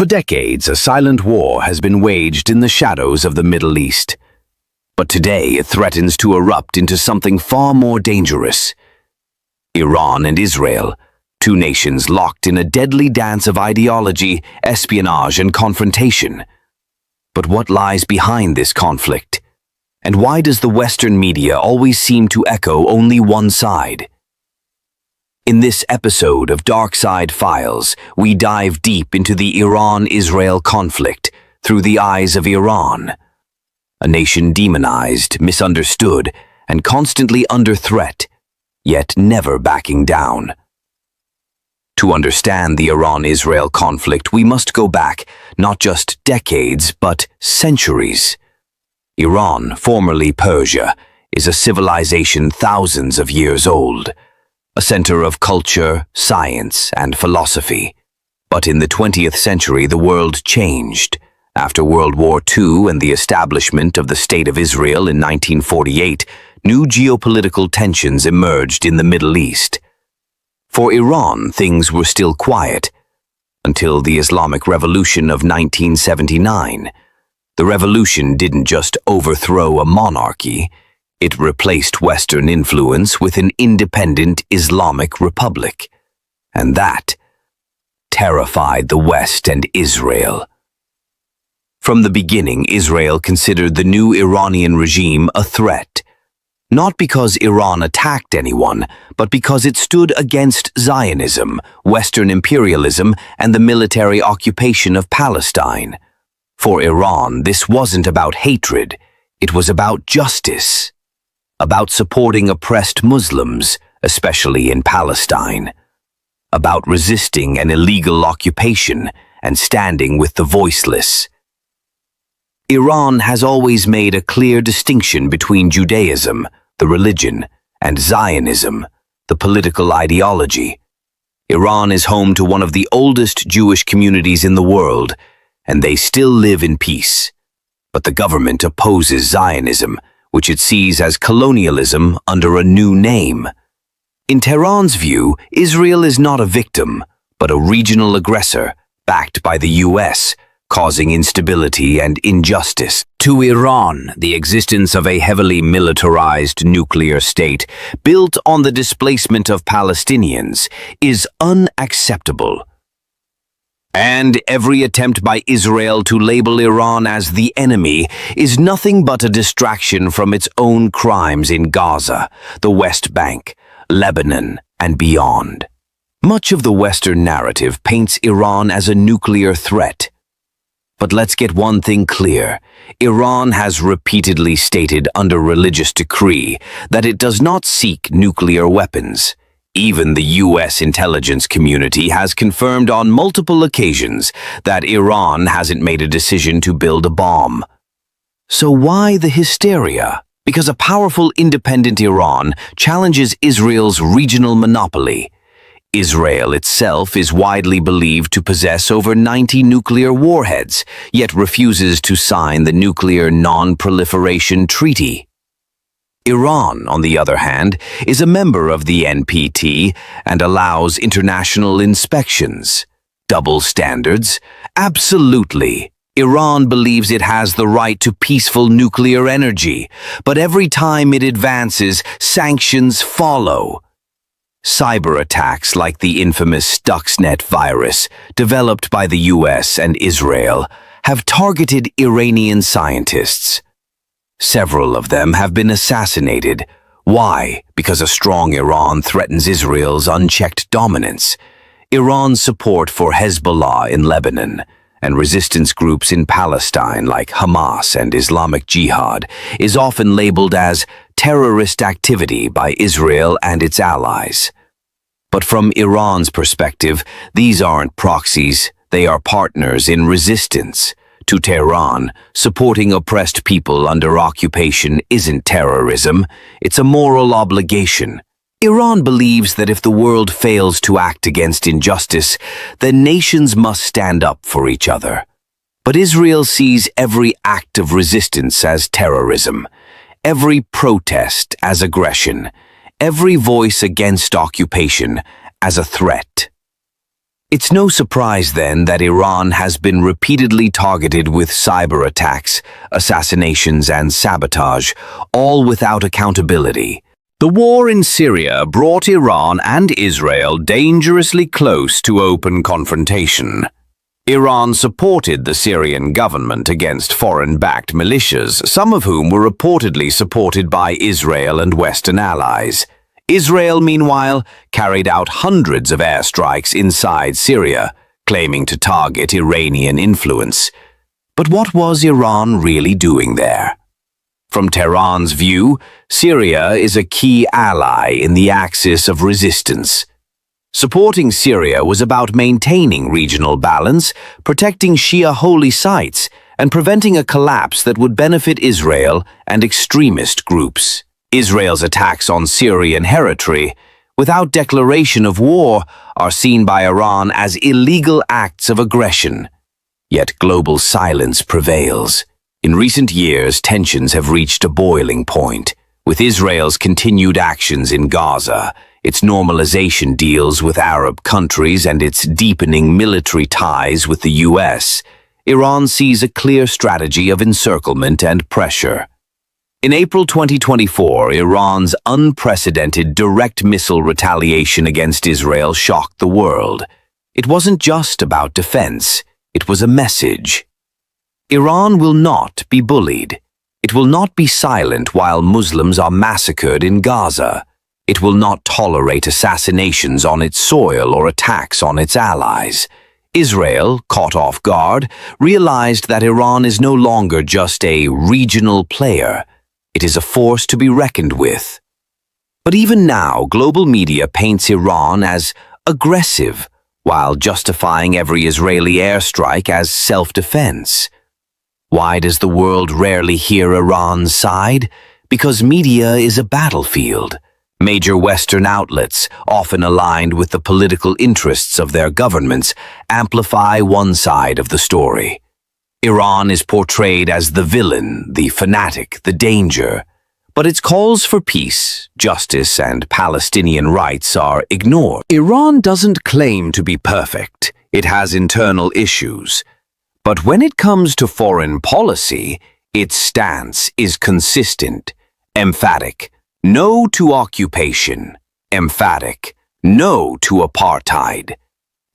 For decades, a silent war has been waged in the shadows of the Middle East. But today it threatens to erupt into something far more dangerous. Iran and Israel, two nations locked in a deadly dance of ideology, espionage, and confrontation. But what lies behind this conflict? And why does the Western media always seem to echo only one side? In this episode of DarkSide Files, we dive deep into the Iran-Israel conflict through the eyes of Iran, a nation demonized, misunderstood, and constantly under threat, yet never backing down. To understand the Iran-Israel conflict, we must go back not just decades, but centuries. Iran, formerly Persia, is a civilization thousands of years old, a center of culture, science, and philosophy. But in the 20th century, the world changed. After World War II and the establishment of the State of Israel in 1948, new geopolitical tensions emerged in the Middle East. For Iran, things were still quiet, until the Islamic Revolution of 1979. The revolution didn't just overthrow a monarchy, it replaced Western influence with an independent Islamic republic. And that terrified the West and Israel. From the beginning, Israel considered the new Iranian regime a threat, not because Iran attacked anyone, but because it stood against Zionism, Western imperialism, and the military occupation of Palestine. For Iran, this wasn't about hatred, it was about justice, about supporting oppressed Muslims, especially in Palestine, about resisting an illegal occupation and standing with the voiceless. Iran has always made a clear distinction between Judaism, the religion, and Zionism, the political ideology. Iran is home to one of the oldest Jewish communities in the world, and they still live in peace. But the government opposes Zionism, which it sees as colonialism under a new name. In Tehran's view, Israel is not a victim, but a regional aggressor, backed by the US, causing instability and injustice. To Iran, the existence of a heavily militarized nuclear state, built on the displacement of Palestinians, is unacceptable. And every attempt by Israel to label Iran as the enemy is nothing but a distraction from its own crimes in Gaza, the West Bank, Lebanon, and beyond. Much of the Western narrative paints Iran as a nuclear threat. But let's get one thing clear. Iran has repeatedly stated under religious decree that it does not seek nuclear weapons. Even the US intelligence community has confirmed on multiple occasions that Iran hasn't made a decision to build a bomb. So why the hysteria? Because a powerful independent Iran challenges Israel's regional monopoly. Israel itself is widely believed to possess over 90 nuclear warheads, yet refuses to sign the Nuclear Non-Proliferation Treaty. Iran, on the other hand, is a member of the NPT and allows international inspections. Double standards? Absolutely. Iran believes it has the right to peaceful nuclear energy, but every time it advances, sanctions follow. Cyber attacks like the infamous Stuxnet virus, developed by the US and Israel, have targeted Iranian scientists. Several of them have been assassinated. Why? Because a strong Iran threatens Israel's unchecked dominance. Iran's support for Hezbollah in Lebanon and resistance groups in Palestine like Hamas and Islamic Jihad is often labeled as terrorist activity by Israel and its allies. But from Iran's perspective, these aren't proxies, they are partners in resistance. To Tehran, supporting oppressed people under occupation isn't terrorism, it's a moral obligation. Iran believes that if the world fails to act against injustice, then nations must stand up for each other. But Israel sees every act of resistance as terrorism, every protest as aggression, every voice against occupation as a threat. It's no surprise then that Iran has been repeatedly targeted with cyber attacks, assassinations, and sabotage, all without accountability. The war in Syria brought Iran and Israel dangerously close to open confrontation. Iran supported the Syrian government against foreign-backed militias, some of whom were reportedly supported by Israel and Western allies. Israel, meanwhile, carried out hundreds of airstrikes inside Syria, claiming to target Iranian influence. But what was Iran really doing there? From Tehran's view, Syria is a key ally in the axis of resistance. Supporting Syria was about maintaining regional balance, protecting Shia holy sites, and preventing a collapse that would benefit Israel and extremist groups. Israel's attacks on Syrian territory, without declaration of war, are seen by Iran as illegal acts of aggression. Yet global silence prevails. In recent years, tensions have reached a boiling point. With Israel's continued actions in Gaza, its normalization deals with Arab countries, and its deepening military ties with the US, Iran sees a clear strategy of encirclement and pressure. In April 2024, Iran's unprecedented direct missile retaliation against Israel shocked the world. It wasn't just about defense, it was a message. Iran will not be bullied. It will not be silent while Muslims are massacred in Gaza. It will not tolerate assassinations on its soil or attacks on its allies. Israel, caught off guard, realized that Iran is no longer just a regional player. It is a force to be reckoned with. But even now, global media paints Iran as aggressive, while justifying every Israeli airstrike as self-defense. Why does the world rarely hear Iran's side? Because media is a battlefield. Major Western outlets, often aligned with the political interests of their governments, amplify one side of the story. Iran is portrayed as the villain, the fanatic, the danger. But its calls for peace, justice, and Palestinian rights are ignored. Iran doesn't claim to be perfect. It has internal issues. But when it comes to foreign policy, its stance is consistent, emphatic. No to occupation. Emphatic. No to apartheid.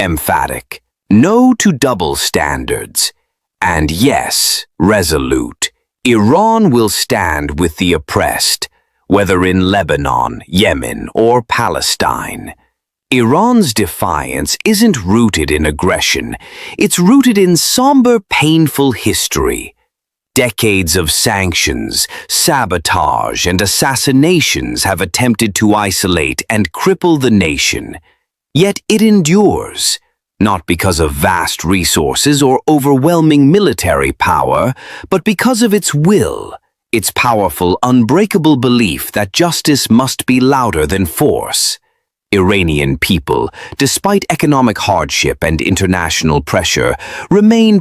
Emphatic. No to double standards. And yes, resolute. Iran will stand with the oppressed, whether in Lebanon, Yemen, or Palestine. Iran's defiance isn't rooted in aggression. It's rooted in somber, painful history. Decades of sanctions, sabotage, and assassinations have attempted to isolate and cripple the nation. Yet it endures, not because of vast resources or overwhelming military power, but because of its will, its powerful, unbreakable belief that justice must be louder than force. Iranian people, despite economic hardship and international pressure, remain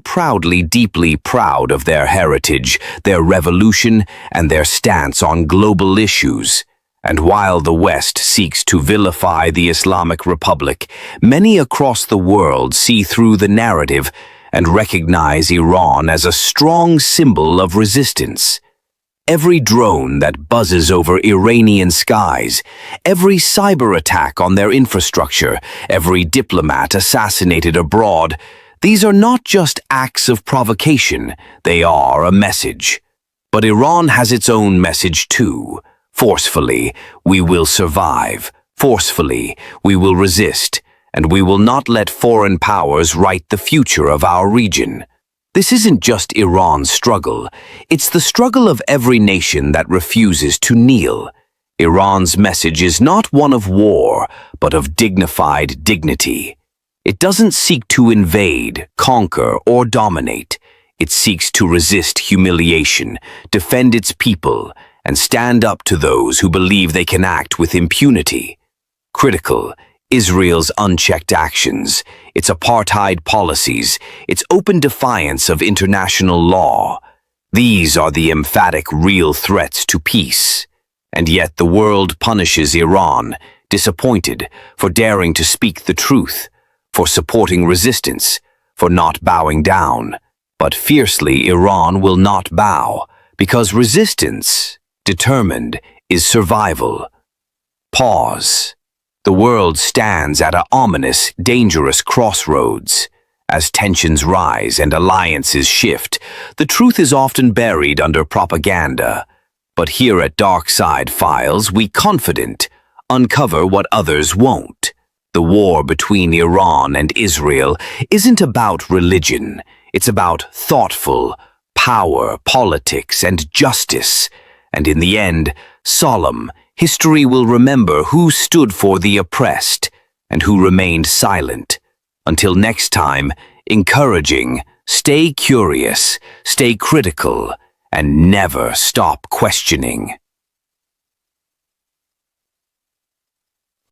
deeply proud of their heritage, their revolution, and their stance on global issues. And while the West seeks to vilify the Islamic Republic, many across the world see through the narrative and recognize Iran as a strong symbol of resistance. Every drone that buzzes over Iranian skies, every cyber attack on their infrastructure, every diplomat assassinated abroad, these are not just acts of provocation, they are a message. But Iran has its own message too. Forcefully, we will survive. Forcefully, we will resist, and we will not let foreign powers write the future of our region. This isn't just Iran's struggle. It's the struggle of every nation that refuses to kneel. Iran's message is not one of war, but of dignified dignity. It doesn't seek to invade, conquer, or dominate. It seeks to resist humiliation, defend its people, and stand up to those who believe they can act with impunity. Critical, Israel's unchecked actions, its apartheid policies, its open defiance of international law. These are the emphatic real threats to peace. And yet the world punishes Iran, disappointed, for daring to speak the truth, for supporting resistance, for not bowing down. But fiercely, Iran will not bow, because resistance, determined, is survival. Pause. The world stands at an ominous, dangerous crossroads. As tensions rise and alliances shift, the truth is often buried under propaganda. But here at DarkSide Files, we confident uncover what others won't. The war between Iran and Israel isn't about religion. It's about thoughtful power, politics, and justice. And in the end, solemn, history will remember who stood for the oppressed and who remained silent. Until next time, encouraging, stay curious, stay critical, and never stop questioning.